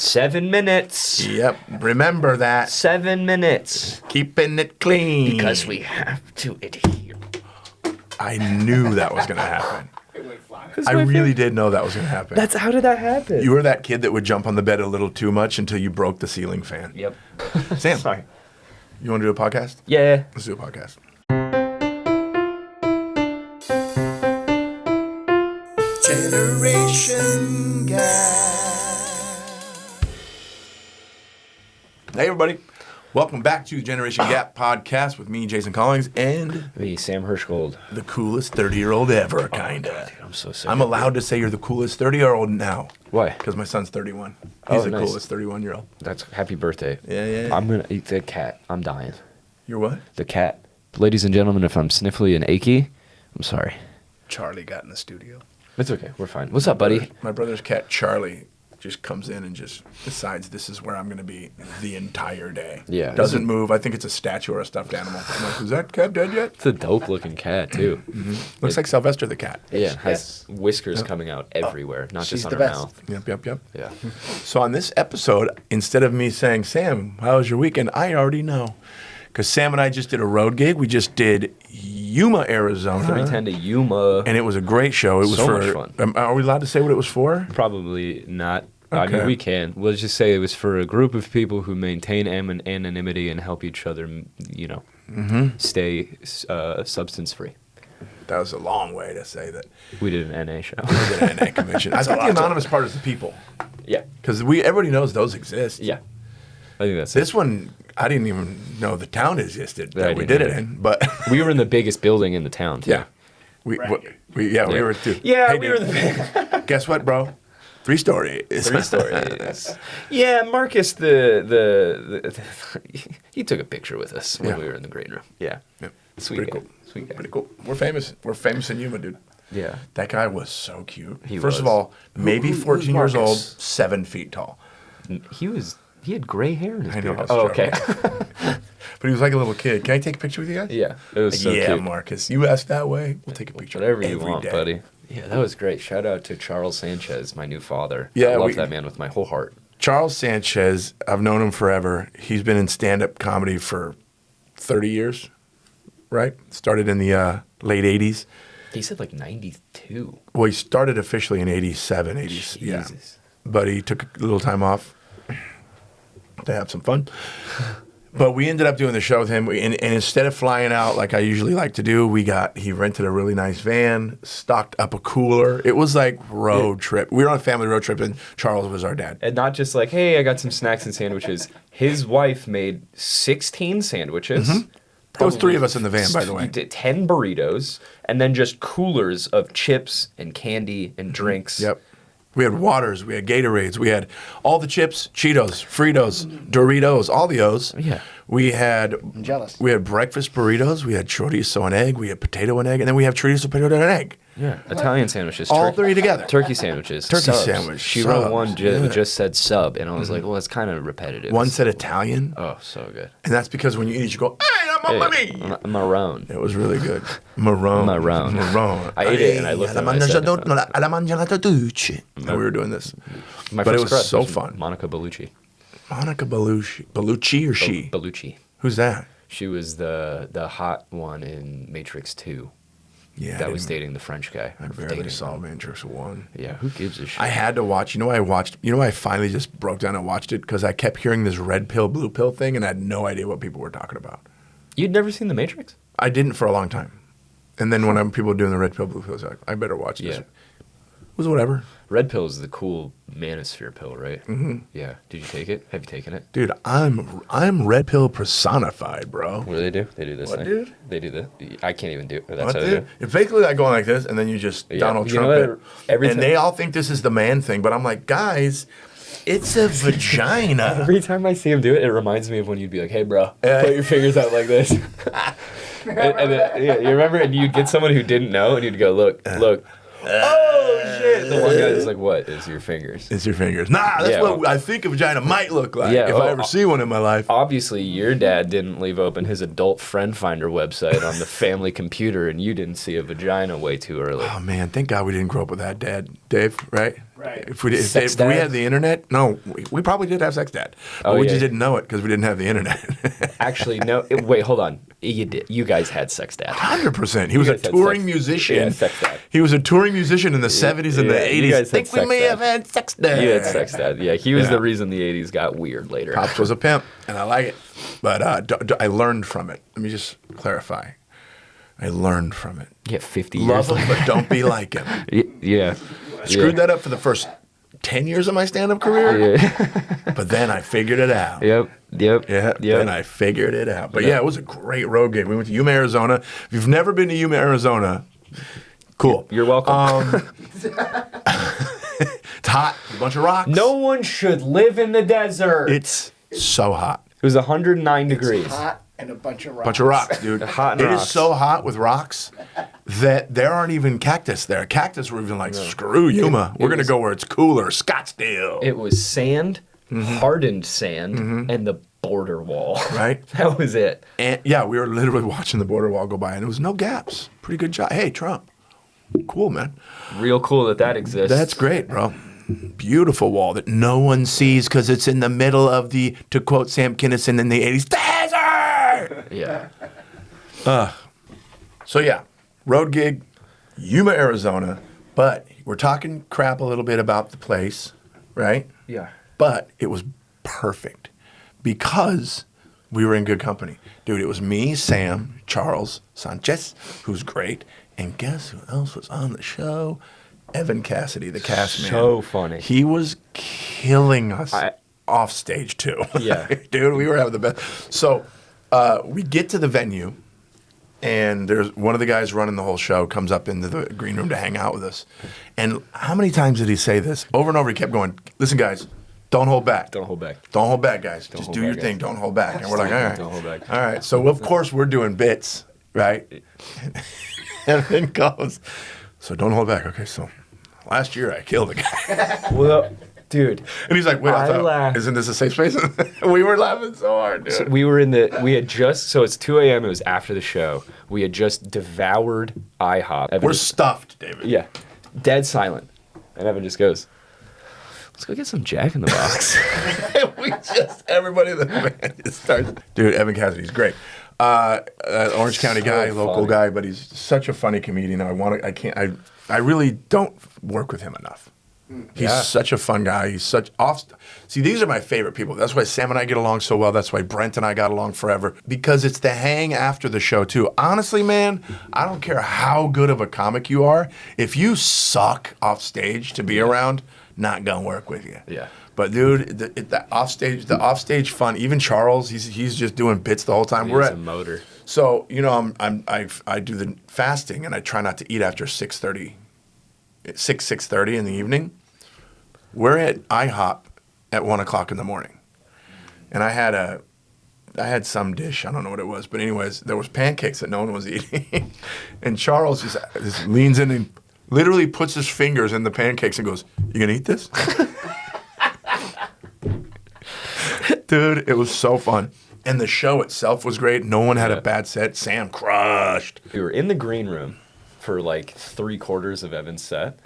7 minutes. Yep. Remember that. 7 minutes. Keeping it clean. Because we have to adhere. I knew that was going to happen. I really did know that was going to happen. How did that happen? You were that kid that would jump on the bed a little too much until you broke the ceiling fan. Yep. Sam, Sorry. You want to do a podcast? Yeah. Let's do a podcast. Generation Gap. Hey, everybody. Welcome back to Generation Gap podcast with me, Jason Collins, and Me, Sam Hirschgold. the coolest 30-year-old ever, kind of. I'm so sick. I'm allowed to say you're the coolest 30-year-old now. Why? Because my son's 31. He's the nice. coolest 31-year-old. That's happy birthday. Yeah. I'm going to eat the cat. I'm dying. You're what? The cat. Ladies and gentlemen, if I'm sniffly and achy, I'm sorry. Charlie got in the studio. It's okay. We're fine. What's up, buddy? My brother's cat, Charlie, just comes in and just decides this is where I'm going to be the entire day. Yeah. Doesn't move. I think it's a statue or a stuffed animal. I'm like, is that cat dead yet? It's a dope-looking cat, too. Looks like Sylvester the cat. Yeah, it has whiskers coming out everywhere, not She's just on the her best. mouth. Yep. Yeah. So on this episode, instead of me saying, Sam, how was your weekend? I already know. Because Sam and I just did a road gig. We just did Yuma, Arizona. 310 to Yuma. And it was a great show. It was So for, much fun. Are we allowed to say what it was for? Probably not. I Okay. mean, we can. We'll just say it was for a group of people who maintain anonymity and help each other, stay substance-free. That was a long way to say that. We did an NA show. We did an NA convention. I think the anonymous part is the people. Yeah. Because everybody knows those exist. Yeah. I think that's it. This one, I didn't even know the town existed I that we didn't did it either. in. But We were in the biggest building in the town, too. yeah, we were too. Yeah, Hey, we were dude, the guess what, bro? 3 stories. 3 stories. Yeah, Marcus, he took a picture with us when Yeah. we were in the green room. Yeah. Yep. Sweet Pretty guy. cool. Sweet guy. Pretty cool. We're famous. We're famous in Yuma, dude. Yeah. That guy was so cute. He First of was. all, maybe who's 14 years old, Marcus? 7 feet tall. He had gray hair in his I know, beard. I was Oh, okay. But he was like a little kid. Can I take a picture with you guys? Yeah. It was so yeah, cute. Marcus. You asked that way. We'll take a picture. Whatever you every want, day. buddy. Yeah, that was great. Shout out to Charil Sanchez, my new father. Yeah, I love that man with my whole heart. Charles Sanchez, I've known him forever. He's been in stand-up comedy for 30 years, right? Started in the late 80s. He said like 92. Well, he started officially in 87, 80s. Jesus. Yeah. But he took a little time off to have some fun. But we ended up doing the show with him, and instead of flying out like I usually like to do, he rented a really nice van, stocked up a cooler. It was like road trip. We were on a family road trip, and Charles was our dad. And not just like, hey, I got some snacks and sandwiches. His wife made 16 sandwiches. There was 3 of us in the van, by the way. 10 burritos, and then just coolers of chips and candy and drinks. Yep. We had waters, we had Gatorades, we had all the chips, Cheetos, Fritos, Doritos, all the O's. Yeah. We had I'm jealous. We had breakfast burritos, we had chorizo and egg, we had potato and egg, and then we have chorizo, potato and egg. Yeah. Italian sandwiches. All 3 together. Turkey sandwiches. Turkey subs. sandwich, She wrote subs, one yeah. just said sub, and I was like, well, it's kind of repetitive. One said Italian, Oh, so good. and that's because when you eat it, you go, hey, I'm on Hey, me. Marone. It was really good. Marone. Marone. I ate it and I looked at it and I said, And we were doing this. My But it first was crush so was fun. Monica Bellucci. Monica Bellucci. Bellucci or she? Bellucci. Who's that? She was the hot one in Matrix 2 Yeah. that was dating the French guy. I barely saw Matrix 1. Yeah, who gives a shit? I had to watch. You know why I finally just broke down and watched it? Because I kept hearing this red pill, blue pill thing, and I had no idea what people were talking about. You'd never seen The Matrix? I didn't for a long time. And then when people were doing the red pill, blue pill, I was like, I better watch this. Yeah. It was whatever. Red pill is the cool manosphere pill, right? Mm-hmm. Yeah. Did you take it? Have you taken it? Dude, I'm red pill personified, bro. What do they do? They do this What, thing. dude? They do this. I can't even do it. That's What, how they dude? do it. It's basically like going like this, and then you just Yeah. Donald You Trump know it. what? Everything- And they all think this is the man thing, but I'm like, guys, it's a vagina. Every time I see him do it, it reminds me of when you'd be like, hey, bro, put your fingers out like this. and then, yeah, you remember? And you'd get someone who didn't know, and you'd go, look. Oh, shit. The one guy is like, what is your fingers? It's your fingers. Nah, that's Yeah. what I think a vagina might look like Yeah, if I ever see one in my life. Obviously, your dad didn't leave open his adult friend finder website on the family computer, and you didn't see a vagina way too early. Oh, man, thank God we didn't grow up with that, Dave, right? Right. If we Sex we dad? had the internet, no, we probably did have sex dad, but we just didn't know it because we didn't have the internet. Actually, no. Wait, hold on. You did. You guys had sex dad. 100%. He was a guys had touring sex- musician. yeah, sex dad. He was a touring musician in the 70s and the Yeah, you 80s. I guys had think we sex may dad. have had sex dad. You had sex dad. Yeah, he was Yeah. the reason the '80s got weird later. Pops was a pimp, and I like it. But I learned from it. Let me just clarify. I learned from it. Yeah, 50 years. Love him, but don't be like him. Yeah. Screwed that up for the first 10 years of my stand-up career, Yeah. but then I figured it out. Yep. Yeah, then I figured it out. But yeah, it was a great road gig. We went to Yuma, Arizona. If you've never been to Yuma, Arizona, cool. You're welcome. It's hot, a bunch of rocks. No one should live in the desert. It's so hot. It was 109 degrees. Hot and a bunch of rocks. Bunch of rocks, dude. Hot and It rocks. is so hot with rocks that there aren't even cactus there. Cactus were even like, screw Yuma. We're going to go where it's cooler. Scottsdale. It was sand, hardened sand, and the border wall. Right? That was it. And yeah, we were literally watching the border wall go by, and there was no gaps. Pretty good job. Hey, Trump. Cool, man. Real cool that exists. That's great, bro. Beautiful wall that no one sees because it's in the middle of the, to quote Sam Kinison in the 80s, desert! Yeah. So yeah, road gig, Yuma, Arizona. But we're talking crap a little bit about the place, right? Yeah. But it was perfect because we were in good company. Dude, it was me, Sam, Charles, Sanchez, who's great, and guess who else was on the show? Evan Cassidy, the cast man. So funny. He was killing us off stage too. Yeah. Dude, we were having the best. So we get to the venue, and there's one of the guys running the whole show comes up into the green room to hang out with us. And how many times did he say this? Over and over, he kept going, listen, guys, don't hold back. Don't hold back. Don't hold back, guys. Just hold do back, your guys. thing. Don't hold back. And we're like, all right. Don't hold back. All right. So, of course, we're doing bits, right? And then goes, so don't hold back. Okay, so last year I killed a guy. Well, dude. And he's like, wait, I laughed. isn't this a safe space? We were laughing so hard, dude. So we had just, so it's 2 a.m. It was after the show. We had just devoured IHOP. Evan We're just- stuffed, David. Yeah. Dead silent. And Evan just goes, let's go get some Jack in the Box. Everybody in the band just starts. Dude, Evan Cassidy's great. Orange County guy, local funny. guy, but he's such a funny comedian. I really don't work with him enough. He's such a fun guy. He's such See, these are my favorite people. That's why Sam and I get along so well. That's why Brent and I got along forever. Because it's the hang after the show, too. Honestly, man, I don't care how good of a comic you are. If you suck off stage to be around, not gonna work with you. Yeah. But dude, the offstage fun. Even Charles, he's just doing bits the whole time. He's a motor. So you know, I do the fasting, and I try not to eat after 6:30 in the evening. We're at IHOP at 1 o'clock in the morning, and I had some dish. I don't know what it was, but anyways, there was pancakes that no one was eating, and Charles just leans in and literally puts his fingers in the pancakes and goes, "You gonna eat this?" Dude, it was so fun. And the show itself was great. No one had a bad set. Sam crushed. We were in the green room for like 3/4 of Evan's set.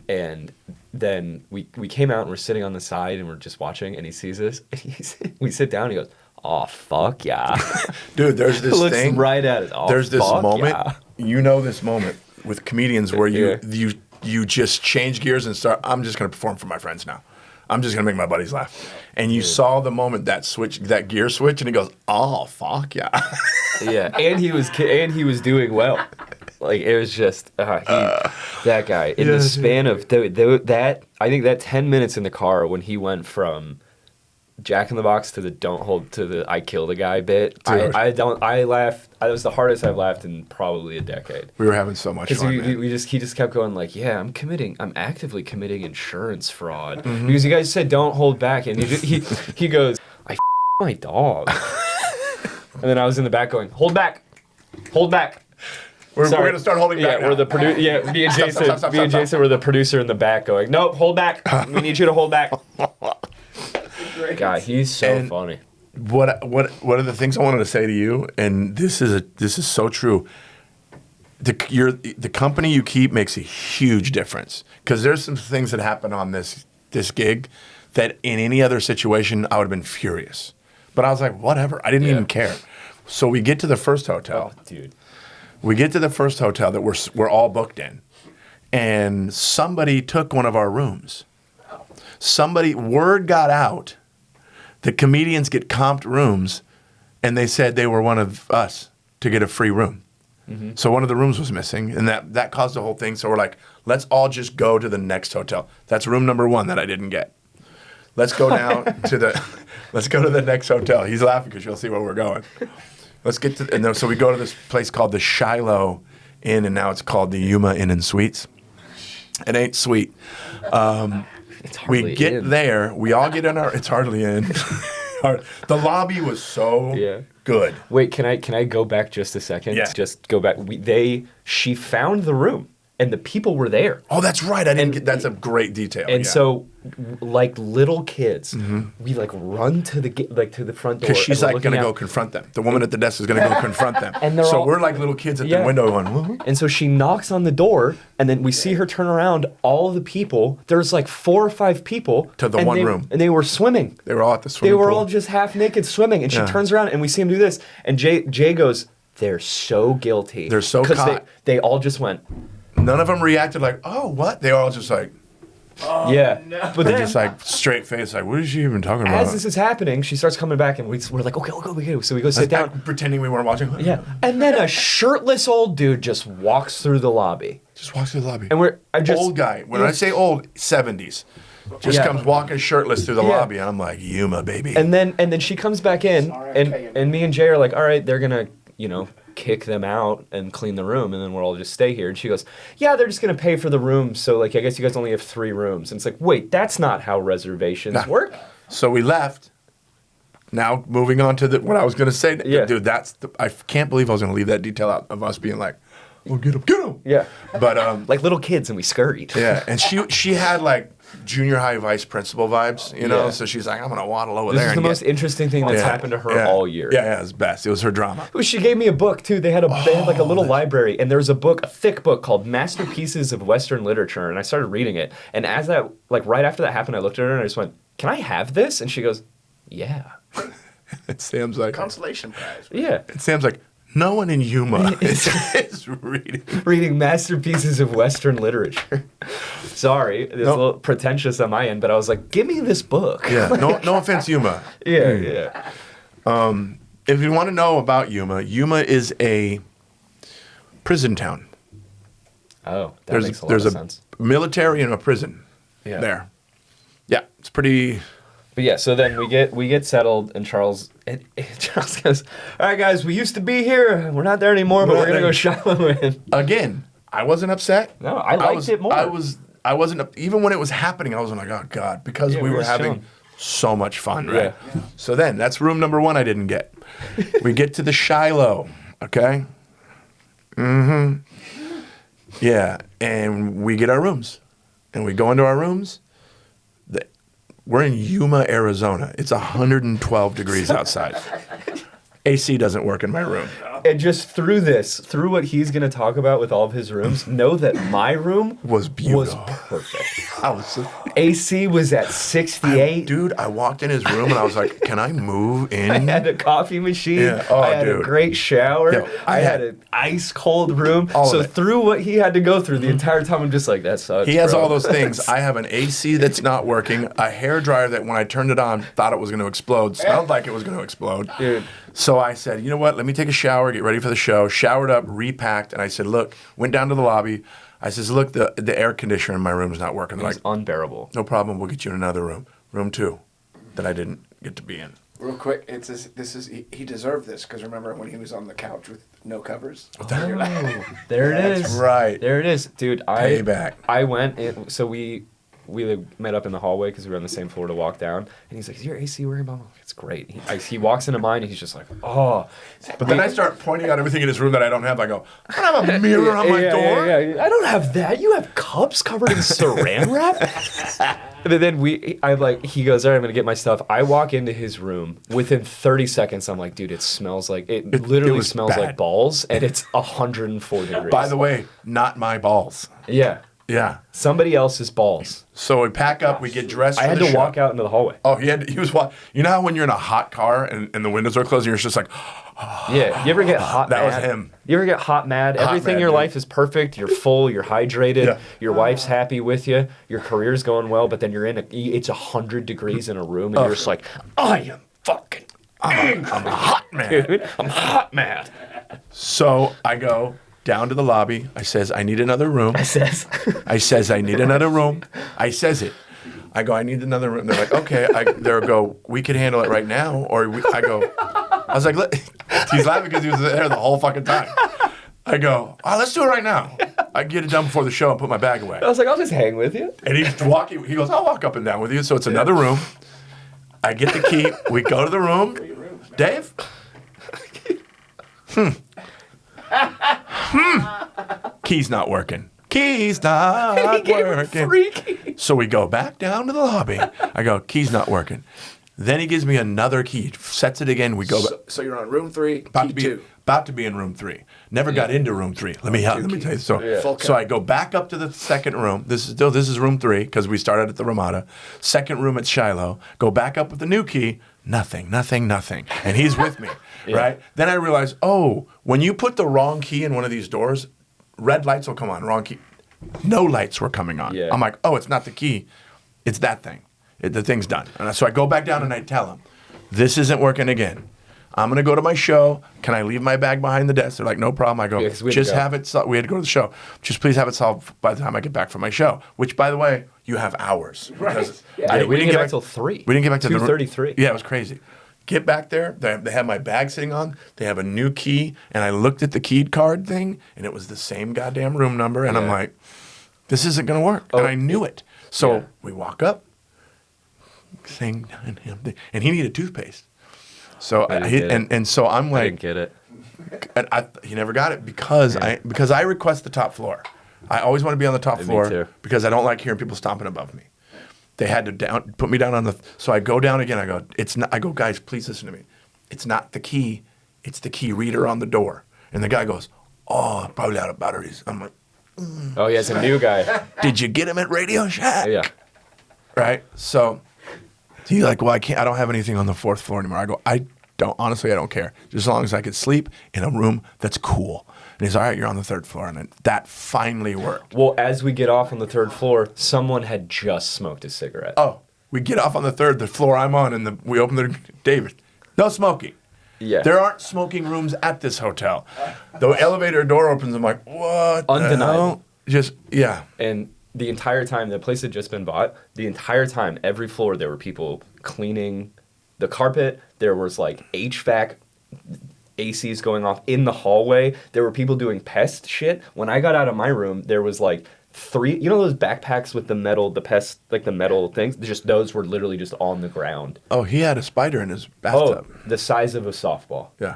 And then we came out and we're sitting on the side and we're just watching and he sees us. We sit down and he goes, oh, fuck yeah. Dude, there's this Looks thing. right at us. Oh, There's this fuck moment. yeah. You know this moment with comedians where Yeah. you just change gears and start, I'm just going to perform for my friends now. I'm just going to make my buddies laugh. And you saw the moment that gear switch and he goes, oh, fuck yeah. Yeah, and he was doing well. Like it was just that guy in the span of that. I think that 10 minutes in the car when he went from Jack in the Box to the don't hold to the I killed a guy bit. Dude. I laughed. That was the hardest I've laughed in probably a decade. We were having so much fun, man. He just kept going like, yeah, I'm actively committing insurance fraud because you guys said don't hold back, and he goes, I my dog, and then I was in the back going, hold back. We're going to start holding back now. We're the producer. Yeah, me and Jason. Stop. Jason were the producer in the back going, nope, hold back. We need you to hold back. God, he's so funny. What are the things I wanted to say to you? And this is so true. the company you keep makes a huge difference. Because there's some things that happen on this gig that in any other situation I would have been furious. But I was like, whatever. I didn't even care. So we get to the first hotel. Oh, dude. We get to the first hotel that we're all booked in, and somebody took one of our rooms. Word got out that comedians get comped rooms, and they said they were one of us to get a free room. Mm-hmm. So one of the rooms was missing, and that caused the whole thing. So we're like, let's all just go to the next hotel. That's room number 1 that I didn't get. Let's go down to the next hotel. He's laughing because you'll see where we're going. Let's get to, and then, so we go to this place called the Shilo Inn, and now it's called the Yuma Inn and Suites. It ain't sweet. We get there. We all get in our. It's hardly in. The lobby was so good. Wait, can I go back just a second? Yeah. Just go back. She found the room, and the people were there. Oh, that's right. I didn't get. That's a great detail. And so, like little kids, we like run to the to the front door because she's like gonna go confront them. The woman at the desk is gonna go confront them. And so we're like little kids at the window going. Woo-hoo. And so she knocks on the door, and then we see her turn around. All of the people, there's like 4 or 5 people to the one room, and they were swimming. They were all at the swimming pool. They were all just half naked swimming, and she turns around, and we see him do this, and Jay goes, "They're so guilty. They're so caught." They all just went. None of them reacted like, "Oh, what?" They were all just like. Oh, yeah, no. But then just like straight face, like, what is she even talking about? As this is happening, she starts coming back, and we're like, okay, so we go sit down, pretending we weren't watching. Yeah, and then a shirtless old dude just walks through the lobby. And old guy. When I say old, 70s, comes walking shirtless through the lobby, and I'm like, Yuma, baby. And then she comes back in, and me and Jay are like, all right, they're gonna, kick them out and clean the room, and then we'll all just stay here. And she goes, yeah, they're just going to pay for the room, so like I guess you guys only have 3 rooms. And it's like, wait, that's not how reservations work. So we left. Now moving on to what I was going to say. Yeah. Dude, I can't believe I was going to leave that detail out of us being like, oh, get him. Yeah. But like little kids, and we scurried. Yeah, and she had like junior high vice principal vibes, so she's like, I'm going to waddle over there. This is the most interesting thing that's happened to her all year. Yeah, it was best. It was her drama. She gave me a book, too. They had like a little library, and there was a thick book called Masterpieces of Western Literature, and I started reading it. And as that, like right after that happened, I looked at her and I just went, can I have this? And she goes, yeah. And Sam's like... Consolation prize. Yeah. And Sam's like, no one in Yuma is reading masterpieces of Western literature. Sorry, it's a little pretentious on my end, but I was like, give me this book. Yeah, no offense, Yuma. Yeah. If you want to know about Yuma is a prison town. Oh, that makes a lot of sense. There's a military and a prison there. Yeah, it's pretty... But yeah, so then we get settled, and Charles goes, all right, guys, we used to be here. We're not there anymore, but we're going to go Shilo in. Again, I wasn't upset. No, I liked it more. I wasn't, even when it was happening, I was like, oh, God, because we were having so much fun, right? Yeah. So then, that's room number 1 I didn't get. We get to the Shilo, okay? Yeah, and we get our rooms. And we go into our rooms. We're in Yuma, Arizona. It's 112 degrees outside. AC doesn't work in my room. And just through what he's going to talk about with all of his rooms, know that my room was beautiful. Was perfect. AC was at 68. Dude, I walked in his room and I was like, can I move in? I had a coffee machine. Yeah. Oh, I had a great shower. Yo, I had an ice cold room. So through what he had to go through the entire time, I'm just like, that sucks. He has all those things. I have an AC that's not working, a hairdryer that when I turned it on, thought it was going to explode, smelled like it was going to explode. Dude. So I said, you know what, let me take a shower, get ready for the show, showered up, repacked, and I said, look, went down to the lobby. I says, look, the air conditioner in my room is not working. They're like, unbearable. No problem, we'll get you in another room. Room 2 that I didn't get to be in. Real quick, he deserved this, because remember when he was on the couch with no covers? Oh, there it is. That's right. There it is. Dude, Payback. I went, so we we met up in the hallway because we were on the same floor to walk down. And he's like, "Is your AC working?" I'm like, "It's great." He walks into mine and he's just like, "Oh." But then I start pointing out everything in his room that I don't have. I go, I don't have a mirror on my door. Yeah. I don't have that. You have cups covered in saran wrap? And then he goes, "All right, I'm going to get my stuff." I walk into his room. Within 30 seconds, I'm like, dude, it smells like, it literally smells bad. like balls, and it's 104 degrees. By the way, not my balls. Yeah. Yeah. Somebody else's balls. So we pack up, we get dressed for I had the to show. walk out into the hallway. Oh, he was walking. You know how when you're in a hot car and the windows are closed and you're just like, Yeah. You ever get hot That mad? was him. You ever get hot mad? Hot Everything mad, in your dude. life is perfect. You're full. You're hydrated. Yeah. Your wife's happy with you. Your career's going well, but then you're it's 100 degrees in a room, and you're just like, I am fucking I'm hot, man. dude. I'm hot mad. So I go down to the lobby. I says, I need another room. I says, I need another room. I says it. I go, I need another room. They're like, okay. They go, we could handle it right now. I was like, he's laughing because he was there the whole fucking time. I go, let's do it right now. I get it done before the show and put my bag away. I was like, I'll just hang with you. And he's walking. He goes, I'll walk up and down with you. So it's another room. I get the key. We go to the room. Dave? Key's not working. Key's not working. Freaky. So we go back down to the lobby. I go, key's not working. Then he gives me another key, sets it again. We go back. So you're on room 3, About key to be 2. about to be in room 3. Never got into room 3. Let me tell you. Full So count. I go back up to the second room. This is room 3 because we started at the Ramada. Second room at Shilo. Go back up with the new key. Nothing. And he's with me, right? Then I realize, when you put the wrong key in one of these doors, red lights will come on. Wrong key. No lights were coming on. Yeah. I'm like, it's not the key. It's that thing. The thing's done. And so I go back down and I tell him, this isn't working again. I'm going to go to my show. Can I leave my bag behind the desk? They're like, no problem. I go, Yeah, 'cause we had just to go. have it solved. We had to go to the show. Just please have it solved by the time I get back from my show. Which, by the way, you have hours. Because Yeah, we didn't get back till 3. We didn't get back to 2:33. Yeah, it was crazy. Get back there. They have my bag sitting on. They have a new key. And I looked at the keyed card thing, and it was the same goddamn room number. And I'm like, this isn't going to work. And I knew it. So we walk up. Thing, and he needed toothpaste. So so I'm I like, didn't get it. and he never got it because I request the top floor. I always want to be on the top Me floor too. because I don't like hearing people stomping above me. They had to put me down on the. So I go down again. I go, it's not. I go, guys, please listen to me. It's not the key. It's the key reader on the door. And the guy goes, probably out of batteries. I'm like, Oh, yeah, it's a new guy. did you get him at Radio Shack? Yeah. Right. So he's like, well, I don't have anything on the 4th floor anymore. I go, I don't care. Just as long as I could sleep in a room that's cool. And he's all right, you're on the 3rd floor. And that finally worked. Well, as we get off on the 3rd floor, someone had just smoked a cigarette. We get off on the 3rd, the floor I'm on, and we open the, David, no smoking. Yeah. There aren't smoking rooms at this hotel. The elevator door opens. I'm like, what? Undeniable. And the entire time, the place had just been bought, the entire time, every floor, there were people cleaning the carpet. There was like HVAC ACs going off in the hallway. There were people doing pest shit. When I got out of my room, there was like 3, you know those backpacks with the metal things? Just those were literally just on the ground. he had a spider in his bathtub. The size of a softball. Yeah.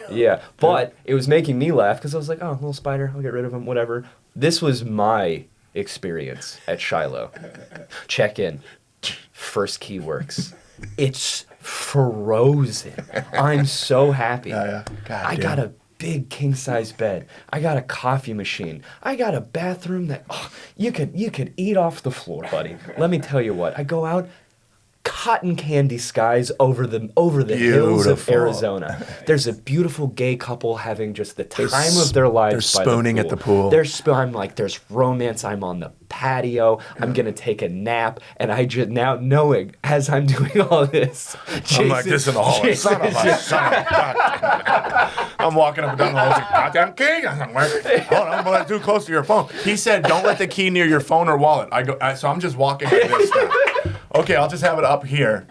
Yeah, but it was making me laugh because I was like, little spider, I'll get rid of him, whatever. This was my experience at Shilo. Check in. First key works. It's frozen. I'm so happy. God I damn. got a big king-size bed. I got a coffee machine. I got a bathroom that you could eat off the floor, buddy. Let me tell you what. I go out, cotton candy skies over the hills of Beautiful. Arizona. There's a beautiful gay couple having just the time of their lives. They're spooning at the pool. I'm like, there's romance. I'm on the patio. I'm gonna take a nap, and I just now knowing as I'm doing all this, I'm like this in the hallway. Son of a God. I'm walking up and down the hall. Like, goddamn key. I'm like, hold on, but too close to your phone. He said, don't let the key near your phone or wallet. So I'm just walking like this now. Okay, I'll just have it up here.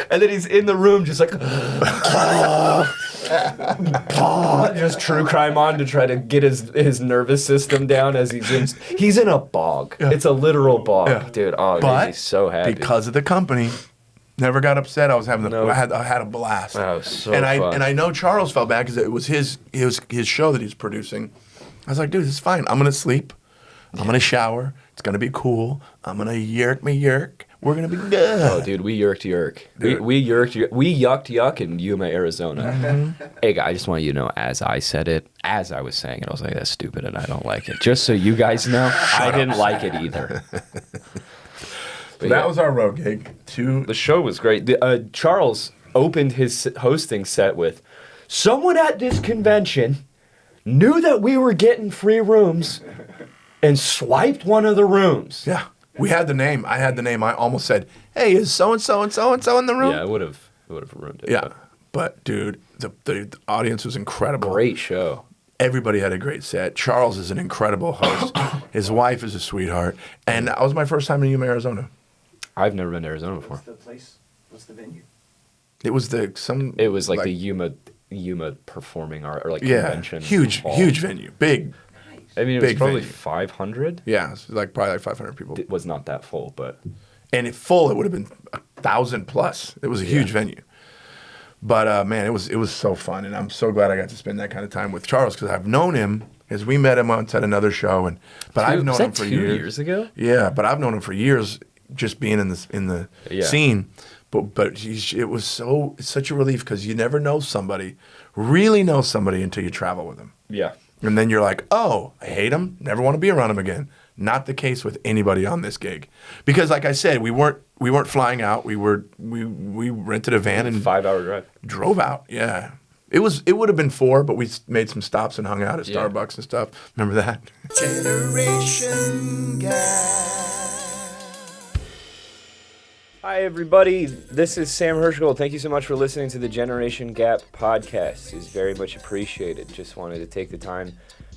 And then he's in the room just like, just true crime on to try to get his nervous system down as he's in a bog. Yeah. It's a literal bog, dude. Oh, but he's so happy because of the company. Never got upset. I was having I had a blast. That was so fun. And I know Charles felt bad because it was his show that he's producing. I was like, dude, it's fine. I'm gonna sleep. I'm gonna shower. It's gonna be cool. I'm gonna yerk me yerk. We're gonna be good. Oh, dude, we yerked yerk. We yerked. We yucked yuck in Yuma, Arizona. Mm-hmm. Hey, guys, I just want you to know, as I said it, as I was saying it, I was like, that's stupid, and I don't like it. Just so you guys know, I didn't like it either. But that was our road gig. The show was great. Charles opened his hosting set with, someone at this convention knew that we were getting free rooms and swiped one of the rooms. Yeah. We had the name. I had the name. I almost said, hey, is so-and-so and so-and-so in the room? Yeah, it would have ruined it. Yeah. But dude, the audience was incredible. Great show. Everybody had a great set. Charles is an incredible host. His wife is a sweetheart. And that was my first time in Yuma, Arizona. I've never been to Arizona before. What's the place? What's the venue? It was the Yuma performing art or convention. Huge venue, big. I mean, it was probably 500. Yeah, it was probably like 500 people. It was not that full, but and if full, it would have been 1,000 plus. It was a huge venue. But man, it was so fun, and I'm so glad I got to spend that kind of time with Charles because I've known him. As we met him once at another show, I've known him for 2 years. years ago. Yeah, but I've known him for years. Just being in the scene, but it's such a relief because you never really know somebody until you travel with them. Yeah, and then you're like, oh, I hate him, never want to be around him again. Not the case with anybody on this gig, because like I said, we weren't flying out. We rented a van and 5-hour drive, drove out. Yeah, it would have been 4, but we made some stops and hung out at Starbucks and stuff. Remember that? Generation Gap. Hi, everybody. This is Sam Herschel. Thank you so much for listening to the Generation Gap podcast. It's very much appreciated. Just wanted to take the time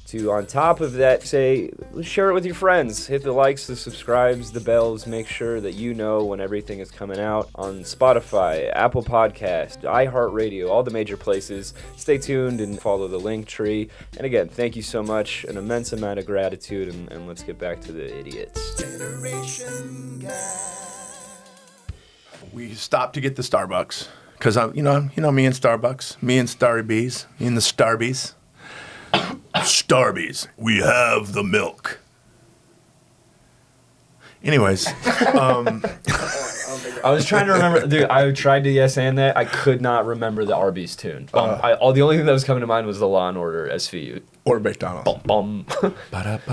to, on top of that, share it with your friends. Hit the likes, the subscribes, the bells. Make sure that you know when everything is coming out on Spotify, Apple Podcasts, iHeartRadio, all the major places. Stay tuned and follow the link tree. And again, thank you so much. An immense amount of gratitude. And let's get back to the idiots. Generation Gap. We stopped to get the Starbucks because me and Starbucks, me and Starry Bees, me and the Starbies. Starbies, we have the milk. Anyways, I was trying to remember, dude. I tried to yes and that. I could not remember the Arby's tune. The only thing that was coming to mind was the Law and Order SVU. Or McDonald's. Bum bum.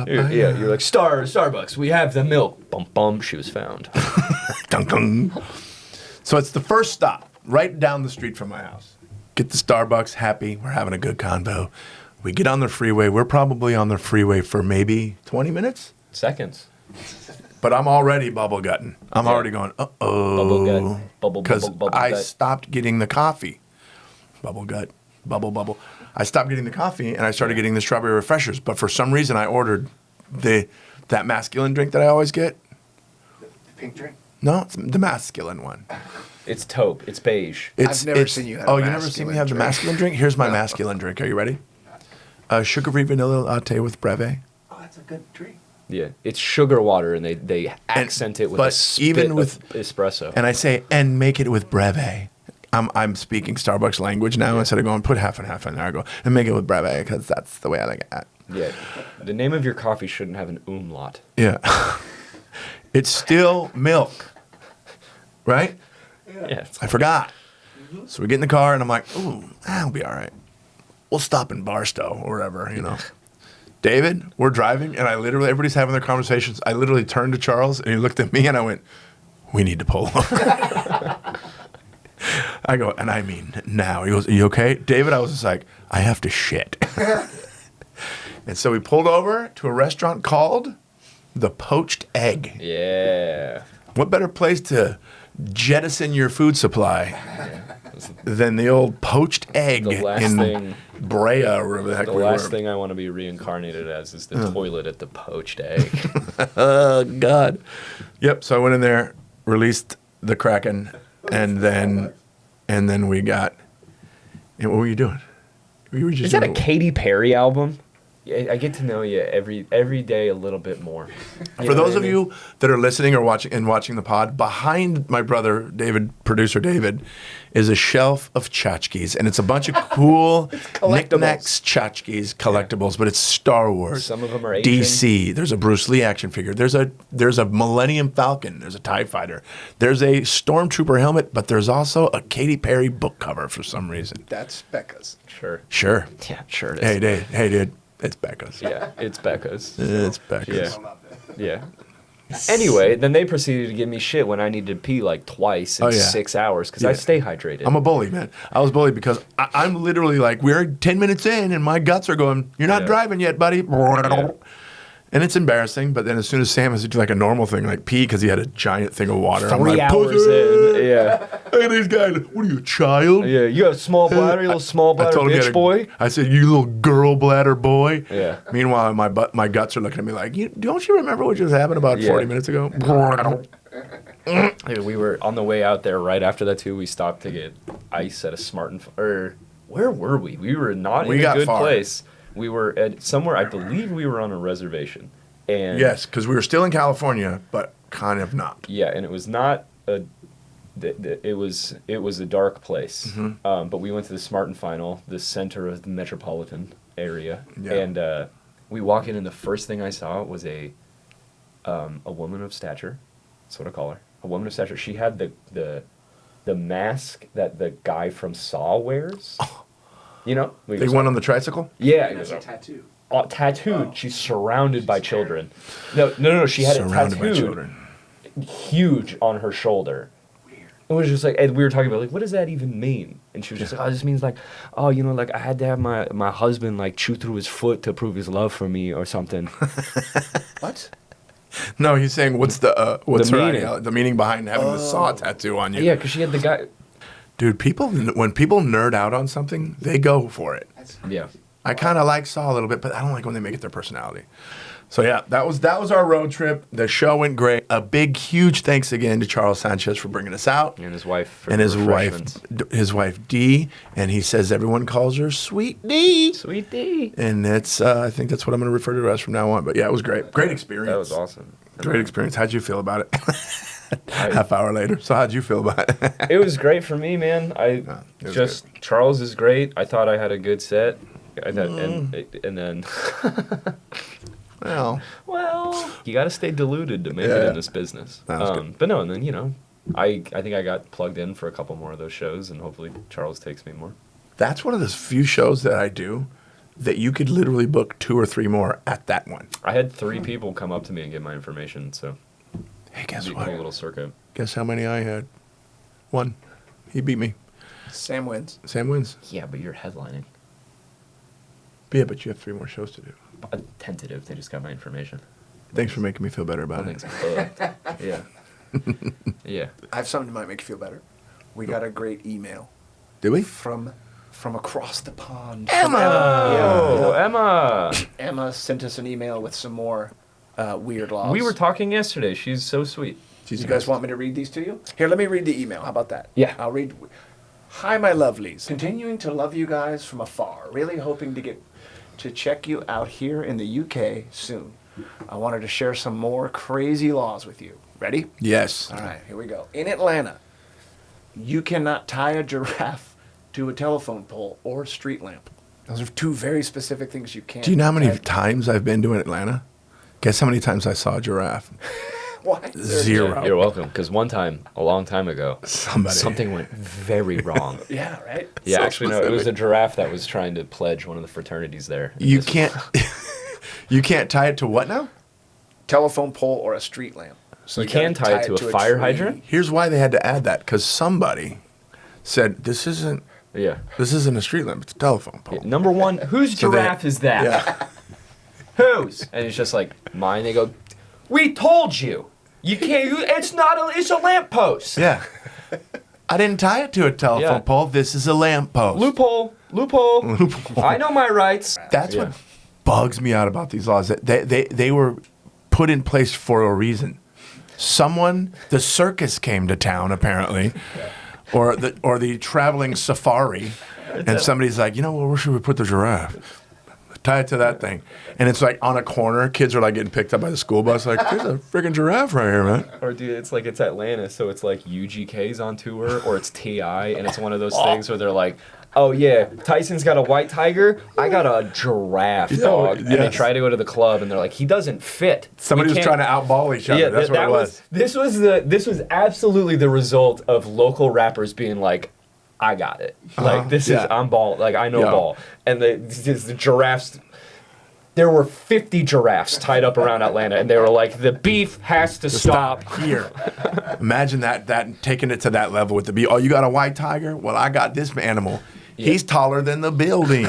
You're like Starbucks. We have the milk. Bum bum. She was found. Dun dun. So it's the first stop, right down the street from my house. Get the Starbucks, happy, we're having a good convo. We get on the freeway. We're probably on the freeway for maybe 20 minutes? Seconds. But I'm already bubble gutting. I'm already going, uh-oh. Bubble gut. Bubble Because I gut. stopped getting the coffee. Bubble gut. Bubble. I stopped getting the coffee, and I started getting the strawberry refreshers. But for some reason, I ordered that masculine drink that I always get. The pink drink? No, it's the masculine one. It's taupe. It's beige. I've never seen you have you never seen me have the masculine drink? Here's my masculine drink. Are you ready? Sugar-free vanilla latte with breve. Oh, that's a good drink. Yeah, it's sugar water, and they accent it with a spit of espresso. And I say, and make it with breve. I'm speaking Starbucks language now. Instead of going, put half and half in there, I go, and make it with breve, because that's the way I like it. Yeah, the name of your coffee shouldn't have an umlaut. Yeah. It's still milk, right? Yeah. I forgot. Mm-hmm. So we get in the car, and I'm like, ooh, that'll be all right. We'll stop in Barstow or wherever, David, we're driving, and everybody's having their conversations. I literally turned to Charles, and he looked at me, and I went, we need to pull over. I go, and I mean now. He goes, are you okay? David, I was just like, I have to shit. And so we pulled over to a restaurant called the Poached Egg. Yeah. What better place to jettison your food supply than the old Poached Egg in Brea or wherever the heck we were. The last thing I want to be reincarnated as is the toilet at the Poached Egg. Oh, God. Yep, so I went in there, released the Kraken, and then we got And what were you doing? You were just Is that a doing- Katy Perry album? Yeah, I get to know you every day a little bit more. For those of you that are listening or watching the pod, behind my brother David, producer David, is a shelf of tchotchkes, and it's a bunch of cool knickknacks, tchotchkes, collectibles. But it's Star Wars. Some of them are Asian. DC. There's a Bruce Lee action figure. There's a Millennium Falcon. There's a TIE Fighter. There's a Stormtrooper helmet, but there's also a Katy Perry book cover for some reason. That's Becca's. Sure. Yeah, sure it is. Hey, dude. It's Becca's. Yeah, it's Becca's. It's Becca's. Yeah. Anyway, then they proceeded to give me shit when I needed to pee like twice in 6 hours because I stay hydrated. I'm a bully, man. I was bullied because I'm literally like, we're 10 minutes in and my guts are going, you're not driving yet, buddy. Yeah. And it's embarrassing, but then as soon as Sam has to do like a normal thing, like pee, because he had a giant thing of water. 3 hours in. Yeah. Hey, these guys, what are you, a child? Yeah, you got a small bladder, you little small bladder bitch boy. I said, you little girl bladder boy. Yeah. Meanwhile, my guts are looking at me like, don't you remember what just happened about 40 minutes ago? Dude, we were on the way out there right after that too. We stopped to get ice at a Smart and where were we? We were not in a good place. We were at somewhere. I believe we were on a reservation. And yes, because we were still in California, but kind of not. Yeah, and it was not a. It was a dark place. Mm-hmm. But we went to the Smart and Final, the center of the metropolitan area, Yeah. and we walk in, and the first thing I saw was a woman of stature. That's what I call her. A woman of stature. She had the mask that the guy from Saw wears. You know? They went on the tricycle? Yeah. It was a tattoo. Tattooed. She's surrounded by children. No. She had Surrounded it by tattooed children. huge on her shoulder. It was just like, and we were talking about, like, what does that even mean? And she was just like, oh, this means like, oh, you know, like I had to have my husband like chew through his foot to prove his love for me or something. What? No, he's saying what's the meaning? The meaning behind having the Saw tattoo on you. Yeah, because she had the guy. Dude, when people nerd out on something, they go for it. Yeah. I kind of like Saw a little bit, but I don't like when they make it their personality. So yeah, that was our road trip. The show went great. A big, huge thanks again to Charles Sanchez for bringing us out. And his wife. For And the his wife Dee, and he says everyone calls her Sweet Dee. Sweet Dee. And that's I think that's what I'm going to refer to her as from now on. But yeah, it was great. Great experience. That was awesome. Great experience. How'd you feel about it? Half hour later. So how'd you feel about it? It was great for me, man. Charles is great. I thought I had a good set. And then well, you got to stay deluded to make it in this business. But no, and then, you know, I think I got plugged in for a couple more of those shows, and hopefully Charles takes me more. That's one of those few shows that I do that you could literally book 2 or 3 more at that one. I had 3 people come up to me and get my information, so Hey, guess a what? little circuit. Guess how many I had? 1. He beat me. Sam wins. Sam wins. Yeah, but you're headlining. Yeah, but you have 3 more shows to do. Tentative. They just got my information. Thanks for making me feel better about it. Yeah. Yeah. I have something that might make you feel better. We got a great email Did we? from across the pond. Emma! Oh, Emma! Emma sent us an email with some more weird laws. We were talking yesterday. She's so sweet. You guys want me to read these to you? Here, let me read the email. How about that? Yeah. I'll read. Hi, my lovelies. Continuing to love you guys from afar. Really hoping to get to check you out here in the UK soon. I wanted to share some more crazy laws with you. Ready? Yes. All right, here we go. In Atlanta, you cannot tie a giraffe to a telephone pole or street lamp. Those are 2 very specific things you can't. Do you know how many tie- times I've been to Atlanta? Guess how many times I saw a giraffe? Why? 0. You're welcome. Because one time, a long time ago, Somebody. something went very wrong. Yeah, right? Yeah, So actually, no. It was a specific. giraffe that was trying to pledge one of the fraternities there. You can't. You can't tie it to what now? Telephone pole or a street lamp. So You can gotta tie it to a fire tree. hydrant? Here's why they had to add that, because somebody said this isn't Yeah. a street lamp, it's a telephone pole. Number one, whose So they- giraffe is that? Yeah. Whose? And it's just like, mine. They go, we told you. You can't, it's a lamppost. Yeah. I didn't tie it to a telephone Yeah. pole. This is a lamp post. Loophole. I know my rights. That's Yeah. what bugs me out about these laws. They were put in place for a reason. The circus came to town apparently, or the traveling safari, And somebody's like, well, where should we put the giraffe? Tie it to that thing. And it's like on a corner. Kids are like getting picked up by the school bus. Like, there's a freaking giraffe right here, man. Or dude, it's like it's Atlanta, so it's like UGK's on tour, or it's T.I., and it's one of those things where they're like, oh yeah, Tyson's got a white tiger, I got a giraffe dog. And they try to go to the club, and they're like, he doesn't fit. Somebody was trying to outball each other. That's what it was. This was absolutely the result of local rappers being like, I got it. Like I'm ball. Like I know ball. And the giraffes. There were 50 giraffes tied up around Atlanta, and they were like, the beef has to stop here. Imagine that taking it to that level with the beef. Oh, you got a white tiger? Well, I got this animal. Yeah. He's taller than the building.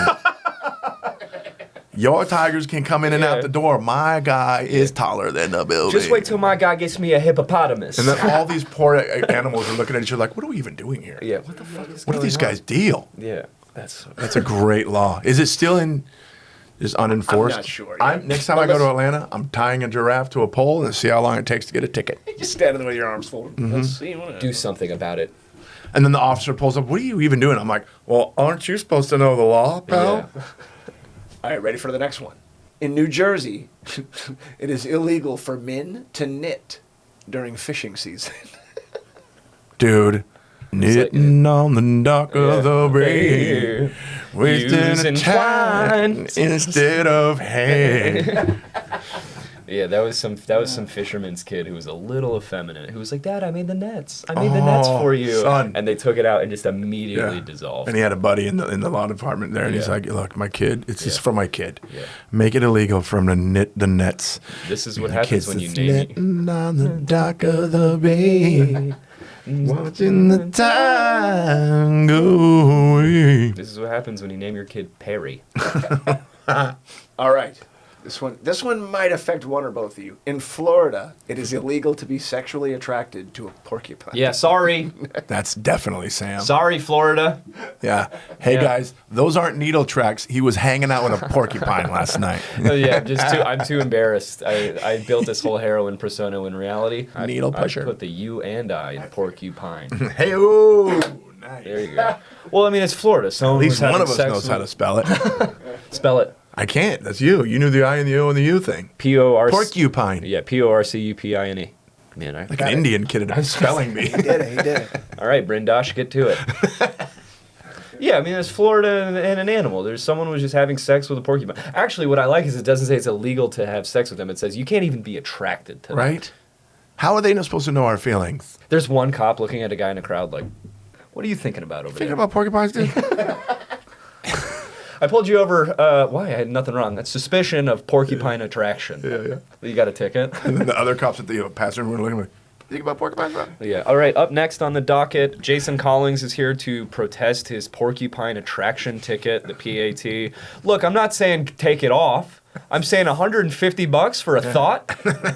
Your tigers can come in and out the door. My guy is taller than the building. Just wait till my guy gets me a hippopotamus. And then all these poor animals are looking at each other like, what are we even doing here? Yeah, what the fuck is What are these guys' deal? Yeah, that's a great law. Is it still in... Just unenforced? I'm not sure. Yeah. Next time I go to Atlanta, I'm tying a giraffe to a pole and see how long it takes to get a ticket. Just standing there with your arms folded. Let's see. Do something about it. And then the officer pulls up, what are you even doing? I'm like, well, aren't you supposed to know the law, pal? Yeah. All right, ready for the next one. In New Jersey, it is illegal for men to knit during fishing season. Dude. Knitting on the dock of the bay, wasting time instead of hay. Yeah, that was some fisherman's kid who was a little effeminate, who was like, Dad, I made the nets. I made the nets for you. Son. And they took it out and just immediately dissolved. And he had a buddy in the law department there, and he's like, look, my kid, it's just for my kid. Yeah. Make it illegal for him to knit the nets. This is what happens when you name it. Knitting on the dock of the bay. Watching the time go away. This is what happens when you name your kid Perry. All right. This one might affect one or both of you. In Florida, it is illegal to be sexually attracted to a porcupine. Yeah, sorry. That's definitely Sam. Sorry, Florida. Yeah. Hey, guys, those aren't needle tracks. He was hanging out with a porcupine last night. I'm too embarrassed. I built this whole heroin persona in reality. Needle pusher. I put the U and I in porcupine. Hey-oh. Nice. There you go. Well, I mean, it's Florida. So at least one of us knows how to spell it. Spell it. I can't. That's you. You knew the I and the O and the U thing. P-O-R-C. Porcupine. Yeah, P-O-R-C-U-P-I-N-E. Man, like an Indian kid at spelling bee. He did it. All right, Brindosh, get to it. Yeah, I mean, it's Florida and an animal. There's someone who was just having sex with a porcupine. Actually, what I like is it doesn't say it's illegal to have sex with them. It says you can't even be attracted to them. Right? How are they not supposed to know our feelings? There's one cop looking at a guy in a crowd like, what are you thinking about over there? Thinking about porcupines, dude? I pulled you over. Why? I had nothing wrong. That's suspicion of porcupine attraction. Yeah. You got a ticket. And then the other cops at the passenger were looking like, think about porcupines, bro? Yeah. All right. Up next on the docket, Jason Collins is here to protest his porcupine attraction ticket, the PAT. Look, I'm not saying take it off. I'm saying $150 for a thought.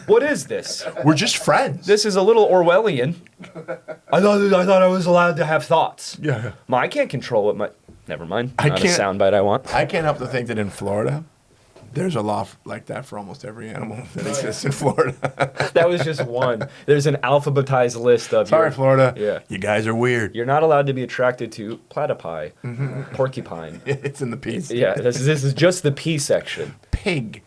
What is this? We're just friends. This is a little Orwellian. I thought I was allowed to have thoughts. Yeah. I can't control what my. Never mind. Not a soundbite I want. I can't help to think that in Florida, there's a law like that for almost every animal that exists in Florida. That was just one. There's an alphabetized list of. Sorry, Florida. Yeah. You guys are weird. You're not allowed to be attracted to platypi, porcupine. It's in the piece. Yeah, this is just the P section. Pig.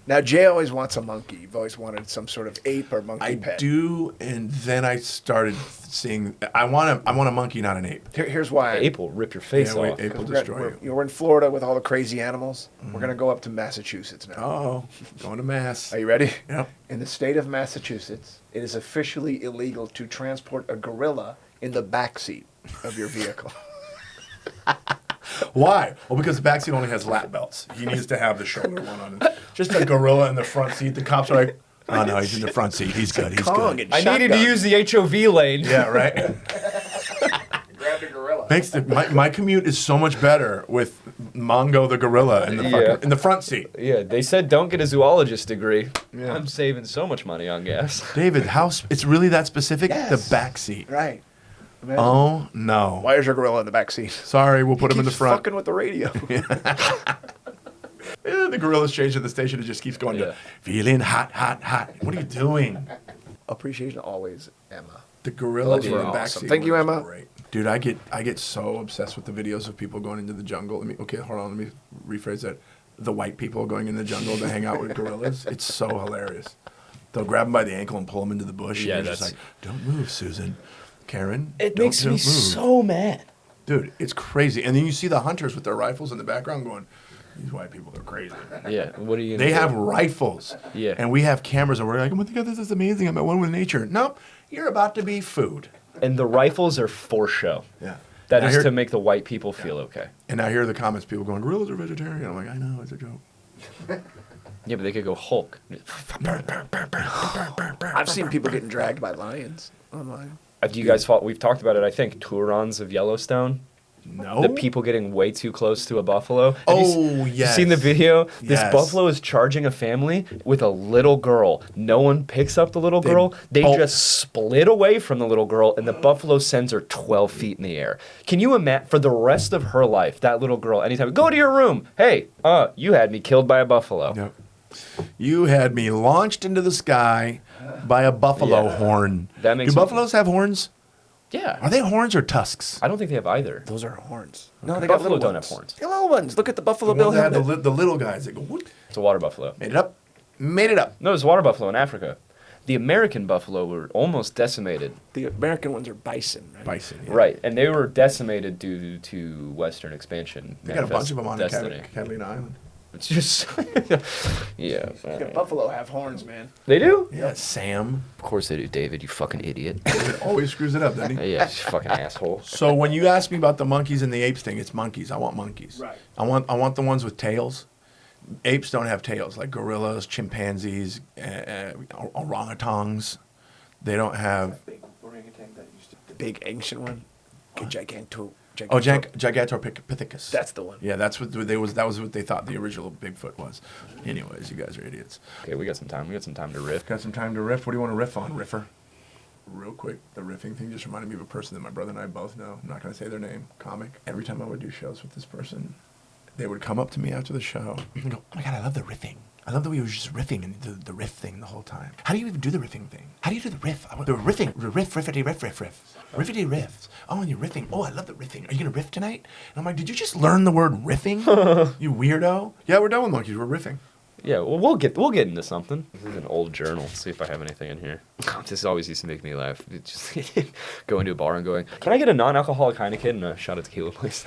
Now, Jay always wants a monkey. You've always wanted some sort of ape or monkey pet. I do, and then I started seeing. I want a monkey, not an ape. Here's why. Ape will rip your face off. Ape will destroy you. We're in Florida with all the crazy animals. We're going to go up to Massachusetts now. Oh, going to Mass. Are you ready? Yep. In the state of Massachusetts, it is officially illegal to transport a gorilla in the backseat of your vehicle. Why? Well, because the backseat only has lap belts. He needs to have the shoulder one on it. Just a gorilla in the front seat. The cops are like, oh, no, he's in the front seat. He's good. He's good. I needed to use the HOV lane. Yeah, right? Grab the gorilla. My commute is so much better with Mongo the gorilla in the front seat. Yeah, they said don't get a zoologist degree. Yeah. I'm saving so much money on gas. David, it's really that specific? Yes. The back seat. Right. Man. Oh, no. Why is your gorilla in the back seat? Sorry, we'll put him in the front. Fucking with the radio. Yeah, the gorilla's changing the station. It just keeps going to feeling hot, hot, hot. What are you doing? Appreciation always, Emma. The gorillas Those in were the back awesome. seat. Thank you, Emma. Great. Dude, I get so obsessed with the videos of people going into the jungle. Hold on, let me rephrase that. The white people going in the jungle to hang out with gorillas. It's so hilarious. They'll grab them by the ankle and pull them into the bush. Yeah, and they're just like, don't move, Susan. Karen, It don't makes me move. so mad. Dude, it's crazy. And then you see the hunters with their rifles in the background going, these white people are crazy. Yeah, what are you gonna They do? have rifles. Yeah. And we have cameras and we're like, oh my God, this is amazing. I'm at one with nature. Nope, you're about to be food. And the rifles are for show. Yeah. That Now is here- to make the white people feel okay. And now here are the comments, people going, gorillas are vegetarian. I'm like, I know, it's a joke. Yeah, but they could go Hulk. I've seen people getting dragged by lions online. Do you guys follow? We've talked about it, I think, Tourons of Yellowstone. No. The people getting way too close to a buffalo. Have Oh, you yes. seen the video? This Yes. buffalo is charging a family with a little girl. No one picks up the little girl. They bolt. just split away from the little girl, and the buffalo sends her 12 feet in the air. Can you imagine, for the rest of her life, that little girl, anytime, go to your room. Hey, you had me killed by a buffalo. Yep. You had me launched into the sky by a buffalo Yeah. horn. That makes Do me- buffaloes have horns? Yeah. Are they horns or tusks? I don't think they have either. Those are horns. No, they got Buffalo little don't ones. have horns. The little ones. Look at the Buffalo The Bill ones that have helmet. the little guys that go, whoop, It's a water buffalo. made it up, made it up. No, it's water buffalo in Africa. The American buffalo were almost decimated. The American ones are bison. Right? Bison. Yeah. Right, and they were decimated due to Western expansion. They got a bunch of them on Destiny. Catalina Island. It's just, yeah. Look at Buffalo have horns, man. They do? Yeah, Sam. Of course they do, David. You fucking idiot. David always screws it up, doesn't he? Yeah, you fucking asshole. So when you ask me about the monkeys and the apes thing, it's monkeys. I want monkeys. Right. I want the ones with tails. Apes don't have tails, like gorillas, chimpanzees, orangutans. They don't have. The big ancient one. Giganto. Oh, Gigantopithecus. That's the one. Yeah, that's what they was. That was what they thought the original Bigfoot was. Anyways, you guys are idiots. Okay, we got some time. We got some time to riff. Got some time to riff. What do you want to riff on, Riffer? Real quick, the riffing thing just reminded me of a person that my brother and I both know. I'm not going to say their name. Comic. Every time I would do shows with this person, they would come up to me after the show and go, "Oh my God, I love the riffing. I love that we were just riffing and the riff thing the whole time. How do you even do the riffing thing? How do you do the riff? The riffing, riffity riff. Riffity riffs. Oh, and you're riffing. Oh, I love the riffing. Are you going to riff tonight?" And I'm like, did you just learn the word riffing? You weirdo. Yeah, we're done with monkeys. We're riffing. Yeah, well, we'll get into something. This is an old journal. Let's see if I have anything in here. This always used to make me laugh. It just going to a bar and going, "Can I get a non-alcoholic Heineken and a shot of tequila, please?"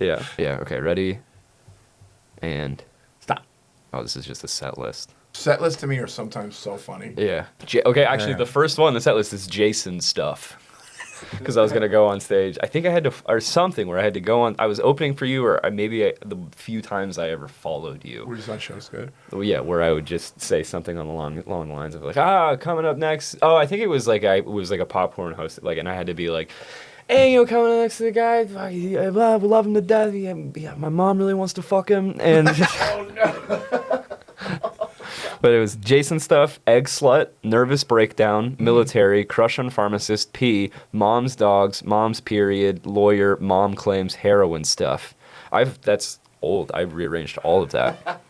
Yeah. Okay. Ready. And stop. Oh, this is just a set list. Set lists to me are sometimes so funny. Yeah. Okay, actually, Yeah. the first one on the set list is Jason's stuff. Because I was going to go on stage. I think I had to, or something where I had to go on. I was opening for you, or the few times I ever followed you. We're just on shows good. Well, yeah, where I would just say something along the lines of like, coming up next. Oh, I think it was like a popcorn host, like, and I had to be like, "Hey, coming up next to the guy, I love him to death. Yeah, my mom really wants to fuck him." And Oh, no. but it was Jason stuff, egg slut, nervous breakdown, military, crush on pharmacist, pee, mom's dogs, mom's period, lawyer, mom claims heroin stuff. That's old. I've rearranged all of that.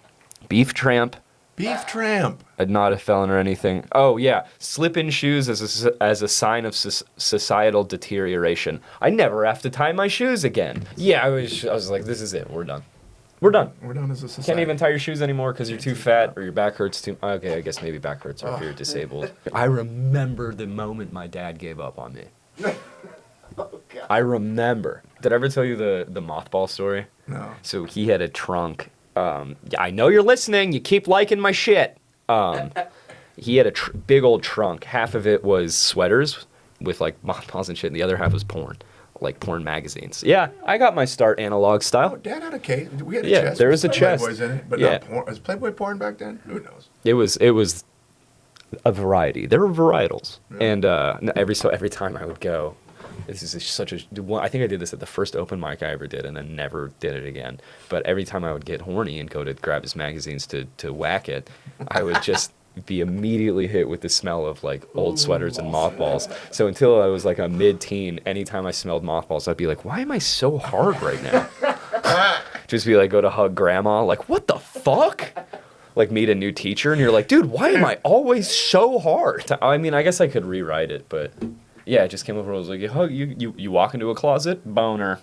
Beef tramp. Beef tramp. Not a felon or anything. Oh yeah, slip in shoes as a sign of societal deterioration. I never have to tie my shoes again. Yeah, I was like, this is it. We're done. We're done. We're done as a society. Can't even tie your shoes anymore because you're too fat or your back hurts too. Okay, I guess maybe back hurts or if you're disabled. I remember the moment my dad gave up on me. I remember. Did I ever tell you the mothball story? No. So he had a trunk. I know you're listening. You keep liking my shit. He had a big old trunk. Half of it was sweaters with like mothballs and shit, and the other half was porn, like porn magazines. Yeah, I got my start analog Oh, style. Dad had a case. We had a Yeah, chest. there was a with chest. Playboys in it, but Yeah. not porn. Was Playboy porn back then? Who knows? It was a variety. There were varietals, Yeah. and every time I would go, this is such a. I think I did this at the first open mic I ever did, and then never did it again. But every time I would get horny and go to grab his magazines to whack it, I would just be immediately hit with the smell of like old sweaters and mothballs. So until I was like a mid-teen, anytime I smelled mothballs, I'd be like, why am I so hard right now? Just be like, go to hug grandma, like, what the fuck? Like meet a new teacher and you're like, dude, why am I always so hard? I mean, I guess I could rewrite it, but Yeah, it just came over. I was like, you walk into a closet, boner.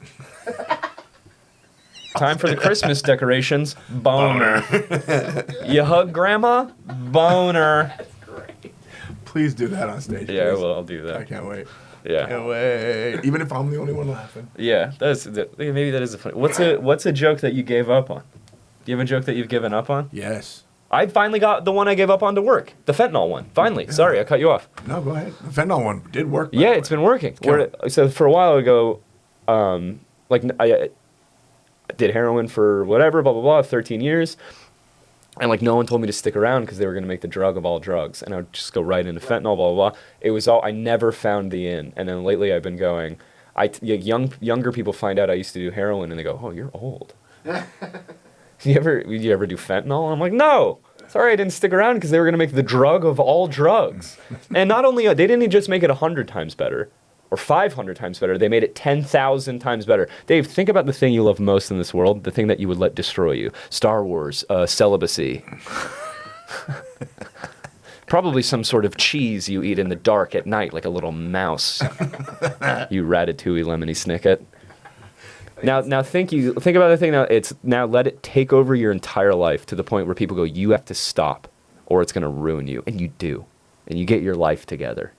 Time for the Christmas decorations, boner. You hug grandma, boner. That's great. Please do that on stage. Yeah, please. well, I'll do that. I can't wait. Yeah. Can't wait. Even if I'm the only one laughing. Yeah, maybe that is a funny. What's a joke that you gave up on? Do you have a joke that you've given up on? Yes. I finally got the one I gave up on to work. The fentanyl one. Finally. Yeah. Sorry, I cut you off. No, go ahead. The fentanyl one did work. Yeah, it's been working. So for a while ago, I did heroin for whatever, blah, blah, blah, 13 years. And, like, no one told me to stick around because they were going to make the drug of all drugs. And I would just go right into fentanyl, blah, blah, blah. It was all, I never found the in. And then lately I've been going, younger people find out I used to do heroin and they go, oh, you're old. Did you ever do fentanyl? And I'm like, no. Sorry I didn't stick around because they were going to make the drug of all drugs. And not only, they didn't just make it 100 times better or 500 times better. They made it 10,000 times better. Dave, think about the thing you love most in this world, the thing that you would let destroy you. Star Wars, celibacy. Probably some sort of cheese you eat in the dark at night like a little mouse. You ratatouille lemony snicket. Now think about the thing now let it take over your entire life to the point where people go, you have to stop or it's going to ruin you. And you do. And you get your life together.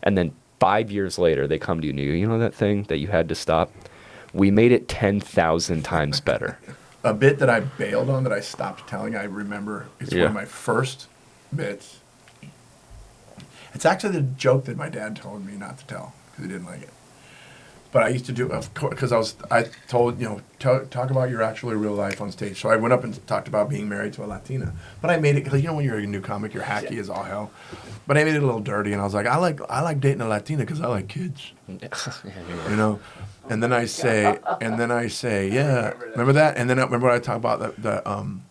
And then 5 years later, they come to you and you know that thing that you had to stop? We made it 10,000 times better. A bit that I bailed on that I stopped telling, I remember, it's one of my first bits. It's actually the joke that my dad told me not to tell because he didn't like it. But I used to do, because I told, talk about your actually real life on stage. So I went up and talked about being married to a Latina. But I made it, because when you're a new comic, you're hacky as all hell. But I made it a little dirty, and I was like, I like dating a Latina because I like kids. And then I say, yeah, remember that? And then remember when I talk about the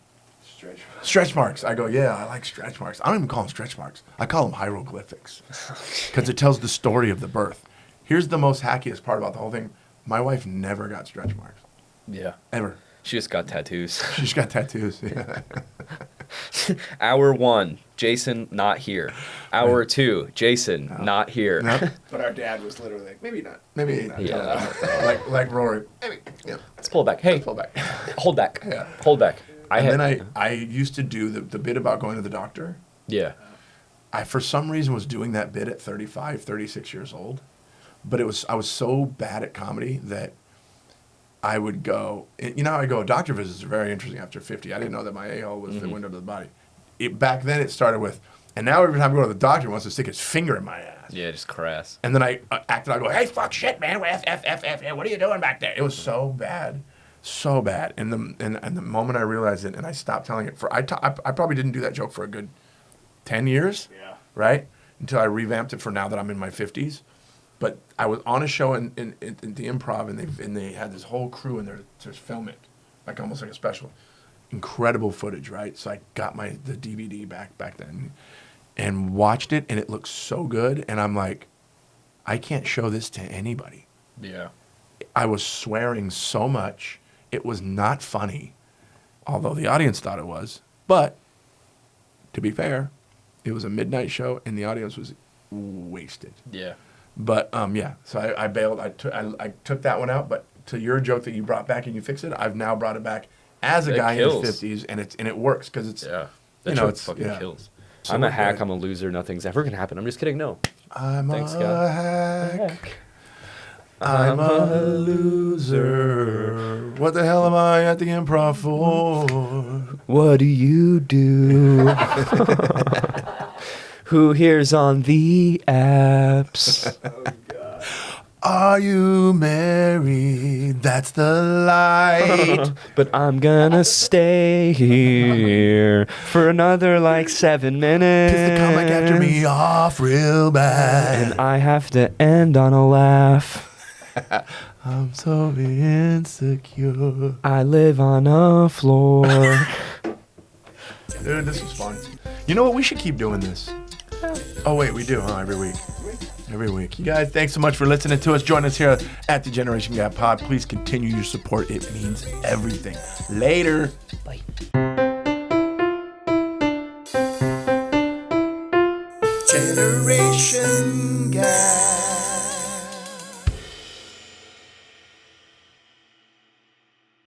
stretch marks. I go, yeah, I like stretch marks. I don't even call them stretch marks. I call them hieroglyphics because it tells the story of the birth. Here's the most hackiest part about the whole thing. My wife never got stretch marks. Yeah. Ever. She just got tattoos. She's got tattoos, yeah. Hour 1, Jason not here. Hour 2, Jason not here. No. But our dad was literally like, maybe not. Maybe not. Yeah. like Rory. Maybe. Yeah. Let's pull it back. Hey. Let's pull back. Hold back. Yeah. Hold back. Then I used to do the bit about going to the doctor. Yeah. I, for some reason, was doing that bit at 35, 36 years old. But I was so bad at comedy that I would go, doctor visits are very interesting after 50. I didn't know that my a-hole was the window to the body. Back then it started with, and now every time I go to the doctor, he wants to stick his finger in my ass. Yeah, just crass. And then I go, hey, fuck shit, man, F, what are you doing back there? It was so bad. So bad. And the moment I realized it, and I stopped telling it, I probably didn't do that joke for a good 10 years, right? Until I revamped it for now that I'm in my 50s. But I was on a show in the Improv, and they had this whole crew in there to film it, like almost like a special. Incredible footage, right? So I got the DVD back then, and watched it, and it looked so good. And I'm like, I can't show this to anybody. Yeah. I was swearing so much. It was not funny, although the audience thought it was. But to be fair, it was a midnight show, and the audience was wasted. Yeah. But so I bailed. I took that one out. But to your joke that you brought back and you fixed it, I've now brought it back as a guy in his 50s, and it works because it's that fucking kills. So I'm a hack. I'm a loser. Nothing's ever gonna happen. I'm just kidding. No. Thanks, God. Hack. I'm a loser. What the hell am I at the Improv for? What do you do? Who here's on the apps? Oh, God. Are you married? That's the light. But I'm gonna stay here for another 7 minutes. Piss the comic after me off real bad. And I have to end on a laugh. I'm so insecure. I live on a floor. Dude, this was fun. You know what? We should keep doing this. Oh, wait, we do, huh? Every week. Every week. You guys, thanks so much for listening to us. Join us here at the Generation Gap Pod. Please continue your support. It means everything. Later. Bye. Generation Gap.